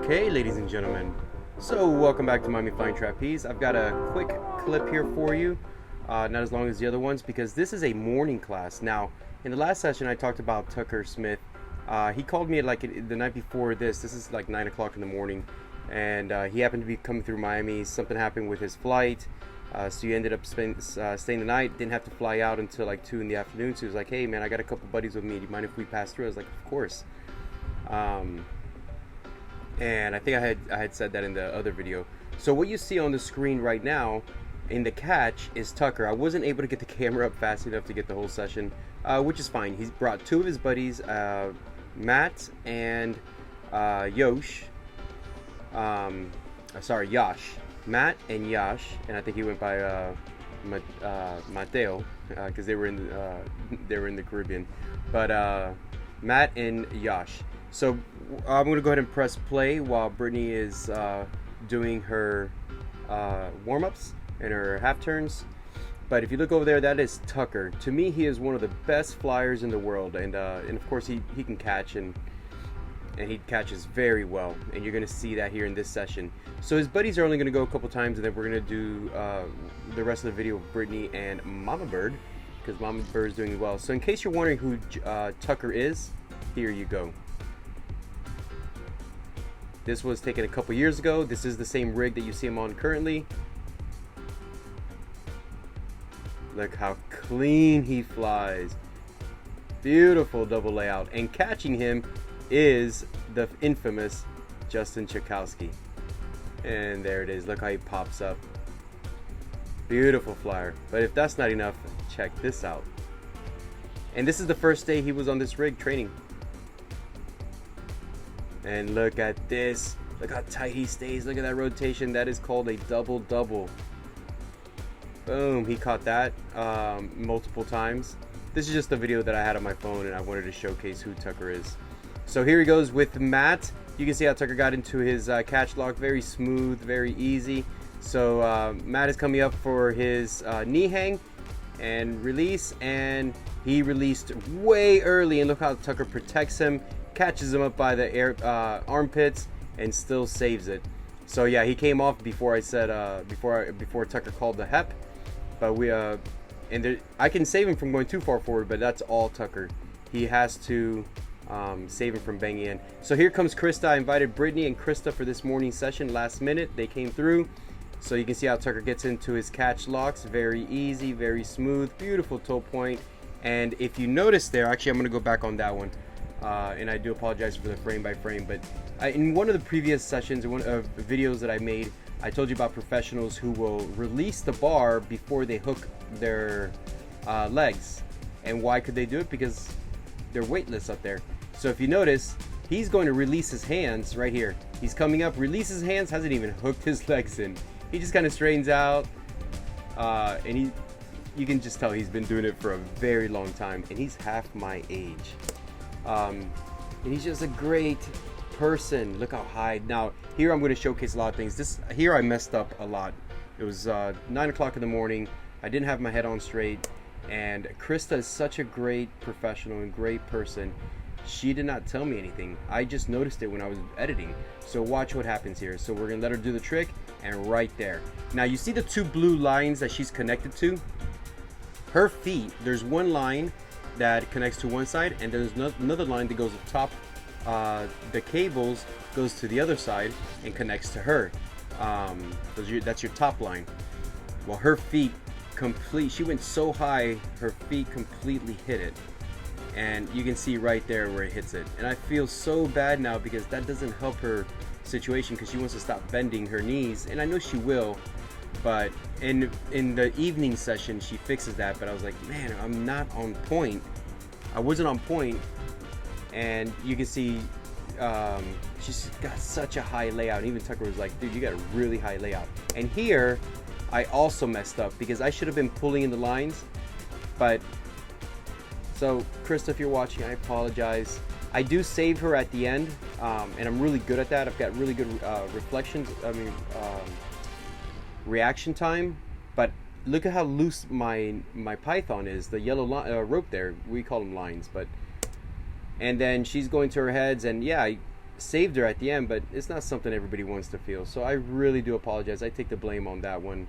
Okay, ladies and gentlemen, so welcome back to Mommy Fine Trapeze. I've got a quick clip here for you, not as long as the other ones, because this is a morning class. Now, in the last session I talked about Tucker Smith. He called me like the night before this is like 9 o'clock in the morning, and he happened to be coming through Miami. Something happened with his flight, so he ended up staying the night, didn't have to fly out until like 2 in the afternoon. So he was like, hey man, I got a couple buddies with me, do you mind if we pass through? I was like, of course. And I think I had said that in the other video. So what you see on the screen right now in the catch is Tucker. I wasn't able to get the camera up fast enough to get the whole session, which is fine. He's brought two of his buddies, Matt and Yash. Matt and Yash, and I think he went by Mateo because they were in the Caribbean. But Matt and Yash. So I'm going to go ahead and press play while Brittney is doing her warm-ups and her half turns. But if you look over there, that is Tucker. To me, he is one of the best flyers in the world, and of course he can catch, and he catches very well, and you're going to see that here in this session. So his buddies are only going to go a couple times, and then we're going to do the rest of the video with Brittney and Momma-Bird, because Momma-Bird is doing well. So in case you're wondering who Tucker is, here you go. This was taken a couple years ago. This is the same rig that you see him on currently. Look how clean he flies. Beautiful double layout. And catching him is the infamous Justin Chakowski. And there it is. Look how he pops up. Beautiful flyer. But if that's not enough, check this out. And this is the first day he was on this rig training. And look at this. Look how tight he stays. Look at that rotation. That is called a double-double. Boom. He caught that multiple times. This is just a video that I had on my phone, and I wanted to showcase who Tucker is. So here he goes with Matt. You can see how Tucker got into his catch lock. Very smooth, very easy. So Matt is coming up for his knee hang and release. And he released way early. And look how Tucker protects him. Catches him up by the armpits and still saves it. So yeah, he came off before I said before Tucker called the hep, but I can save him from going too far forward, but that's all Tucker. He has to save him from banging in. So here comes Krista. I invited Brittney and Krista for this morning session last minute. They came through, so you can see how Tucker gets into his catch locks. Very easy, very smooth, beautiful toe point. And if you notice there, actually I'm going to go back on that one. And I do apologize for the frame by frame, but in one of the previous sessions, in one of the videos that I made, I told you about professionals who will release the bar before they hook their legs. And why could they do it? Because they're weightless up there. So if you notice, he's going to release his hands right here. He's coming up, releases his hands, hasn't even hooked his legs in. He just kind of straightens out, and you can just tell he's been doing it for a very long time, and he's half my age. And he's just a great person. Look how high. Now here I'm going to showcase a lot of things. Here I messed up a lot. It was 9 o'clock in the morning. I didn't have my head on straight, and Krista is such a great professional and great person. She did not tell me anything. I just noticed it when I was editing. So watch what happens here. So we're gonna let her do the trick, and right there. Now you see the two blue lines that she's connected to? Her feet, there's one line that connects to one side, and there's another line that goes up top. The cables goes to the other side and connects to her. That's your top line. Well, her feet she went so high, her feet completely hit it, and you can see right there where it hits it. And I feel so bad now because that doesn't help her situation, because she wants to stop bending her knees, and I know she will. But in the evening session, she fixes that. But I was like, man, I'm not on point. I wasn't on point. And you can see she's got such a high layout. Even Tucker was like, dude, you got a really high layout. And here, I also messed up because I should have been pulling in the lines. But, so Krista, if you're watching, I apologize. I do save her at the end. And I'm really good at that. I've got really good reaction time, but look at how loose my python is. The yellow rope there, we call them lines. But and then she's going to her heads, and yeah, saved her at the end, but it's not something everybody wants to feel. So I really do apologize. I take the blame on that one.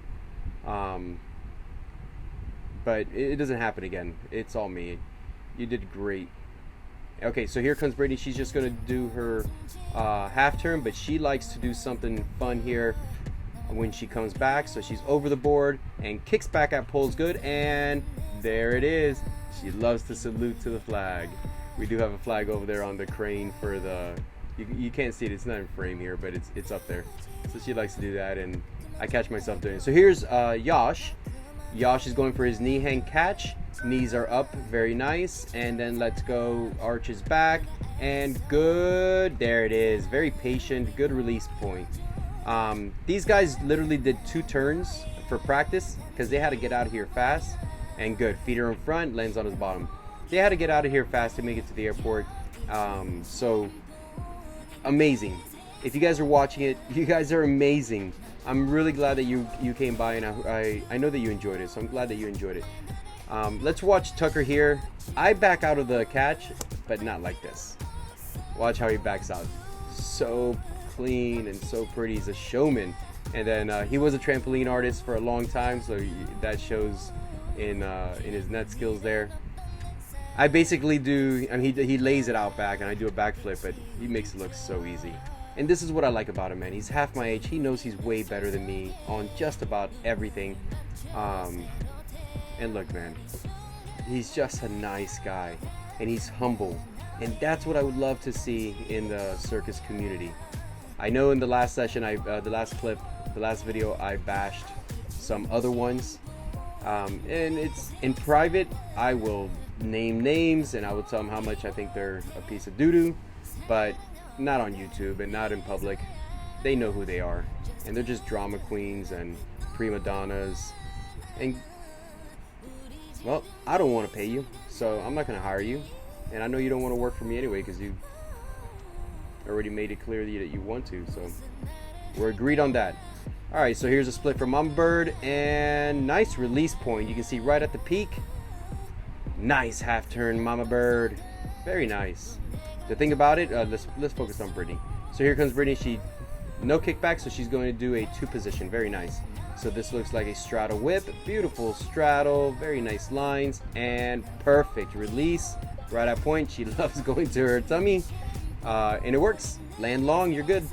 But it doesn't happen again. It's all me. You did great. Okay, so here comes Brittney. She's just going to do her half turn, but she likes to do something fun here when she comes back. So she's over the board and kicks back at poles good, and there it is. She loves to salute to the flag. We do have a flag over there on the crane for the... You can't see it. It's not in frame here, but it's up there. So she likes to do that, and I catch myself doing it. So here's Yash. Yash is going for his knee hang catch. Knees are up, very nice. And then let's go, arches back, and good. There it is. Very patient, good release point. These guys literally did 2 turns for practice because they had to get out of here fast. And good, feet are in front, lands on his bottom. They had to get out of here fast to make it to the airport. So amazing. If you guys are watching it, you guys are amazing. I'm really glad that you came by, and I know that you enjoyed it, so I'm glad that you enjoyed it. Let's watch Tucker here. I back out of the catch, but not like this. Watch how he backs out. So clean and so pretty. He's a showman. And then he was a trampoline artist for a long time, so that shows in his net skills there. I basically do, I mean, he lays it out back, and I do a backflip, but he makes it look so easy. And this is what I like about him, man. He's half my age. He knows he's way better than me on just about everything. And look, man, he's just a nice guy, and he's humble. And that's what I would love to see in the circus community. I know in the last session, the last clip, the last video, I bashed some other ones. And it's in private, I will name names, and I will tell them how much I think they're a piece of doo-doo, but not on YouTube and not in public. They know who they are, and they're just drama queens and prima donnas. And well, I don't want to pay you, so I'm not going to hire you, and I know you don't want to work for me anyway because you already made it clear that you want to, so we're agreed on that. All right, so here's a split for Momma-Bird, and nice release point. You can see right at the peak. Nice half turn, Momma-Bird. Very nice. The thing about it, let's focus on Brittney. So here comes Brittney. She no kickback, so she's going to do a 2 position. Very nice. So this looks like a straddle whip. Beautiful straddle. Very nice lines and perfect release. Right at point. She loves going to her tummy, and it works. Land long. You're good.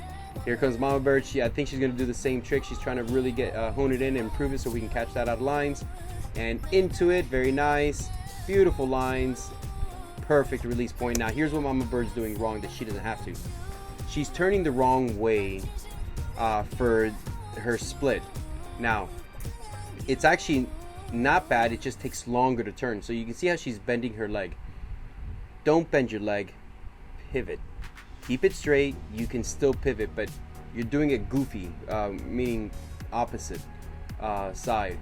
Here comes Momma-Bird. I think she's going to do the same trick. She's trying to really get hone it in and improve it so we can catch that out of lines. And into it. Very nice. Beautiful lines. Perfect release point. Now here's what Momma-Bird's doing wrong that she doesn't have to. She's turning the wrong way for her split. Now it's actually not bad. It just takes longer to turn. So you can see how she's bending her leg. Don't bend your leg. Pivot. Keep it straight. You can still pivot, but you're doing it goofy, meaning opposite side.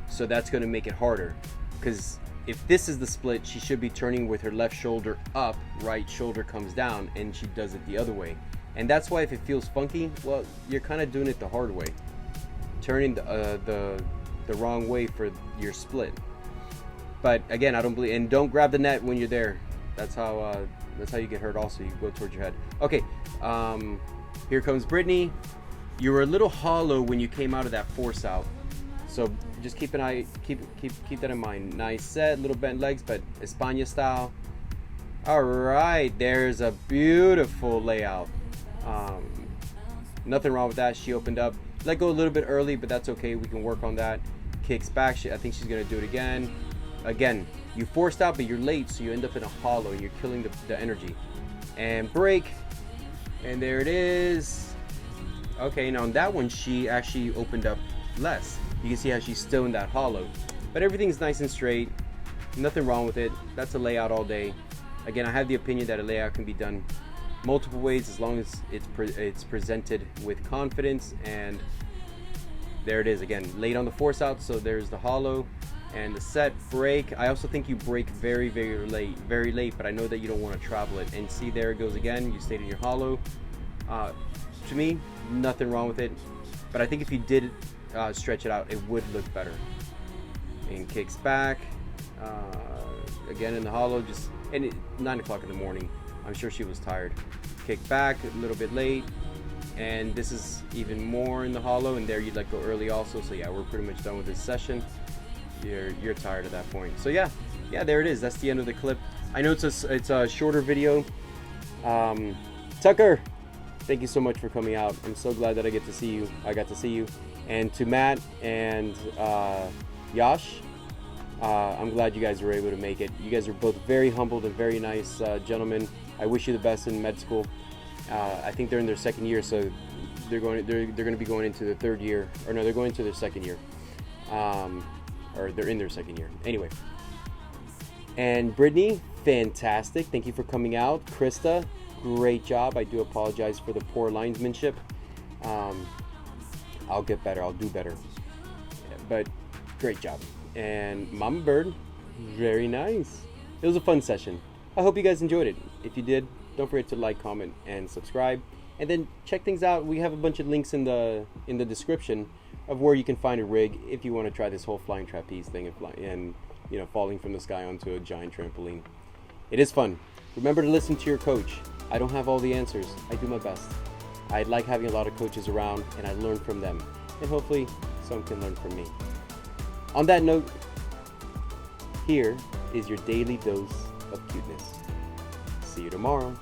So that's going to make it harder, because if this is the split, she should be turning with her left shoulder up, right shoulder comes down, and she does it the other way. And that's why if it feels funky, well, you're kind of doing it the hard way, turning the wrong way for your split. But again, I don't believe, and don't grab the net when you're there. That's how you get hurt. Also, you go towards your head. Okay, here comes Brittney. You were a little hollow when you came out of that force out, so just keep that in mind. Nice set, little bent legs, but España style. All right, there's a beautiful layout. Nothing wrong with that. She opened up, let go a little bit early, but that's okay. We can work on that. Kicks back. I think she's gonna do it again. Again, you forced out, but you're late, so you end up in a hollow, and you're killing the energy. And break, and there it is. Okay, now on that one, she actually opened up less. You can see how she's still in that hollow, but everything's nice and straight. Nothing wrong with it. That's a layout all day. Again, I have the opinion that a layout can be done multiple ways as long as it's presented with confidence. And there it is again, late on the force out, so there's the hollow and the set break. I also think you break very late, but I know that you don't want to travel it. And see, there it goes again. You stayed in your hollow. To me, nothing wrong with it, but I think if you did stretch it out, it would look better. And kicks back again in the hollow, just, and 9 o'clock in the morning. I'm sure she was tired. Kick back, a little bit late, and this is even more in the hollow, and there you'd go early also. So yeah, we're pretty much done with this session. You're tired at that point. So yeah, there it is. That's the end of the clip. I know it's a shorter video. Tucker, thank you so much for coming out. I'm so glad that I got to see you. And to Matt and Yash, I'm glad you guys were able to make it. You guys are both very humbled and very nice gentlemen. I wish you the best in med school. I think they're in their second year, so they're going to be going into the third year, or no, they're going into their second year, or they're in their second year. Anyway, and Brittney, fantastic. Thank you for coming out. Krista, great job. I do apologize for the poor linesmanship. I'll get better. I'll do better. But great job. And Momma-Bird, very nice. It was a fun session. I hope you guys enjoyed it. If you did, don't forget to like, comment, and subscribe. And then check things out. We have a bunch of links in the description of where you can find a rig if you want to try this whole flying trapeze thing and falling from the sky onto a giant trampoline. It is fun. Remember to listen to your coach. I don't have all the answers. I do my best. I like having a lot of coaches around, and I learn from them. And hopefully, some can learn from me. On that note, here is your daily dose of cuteness. See you tomorrow.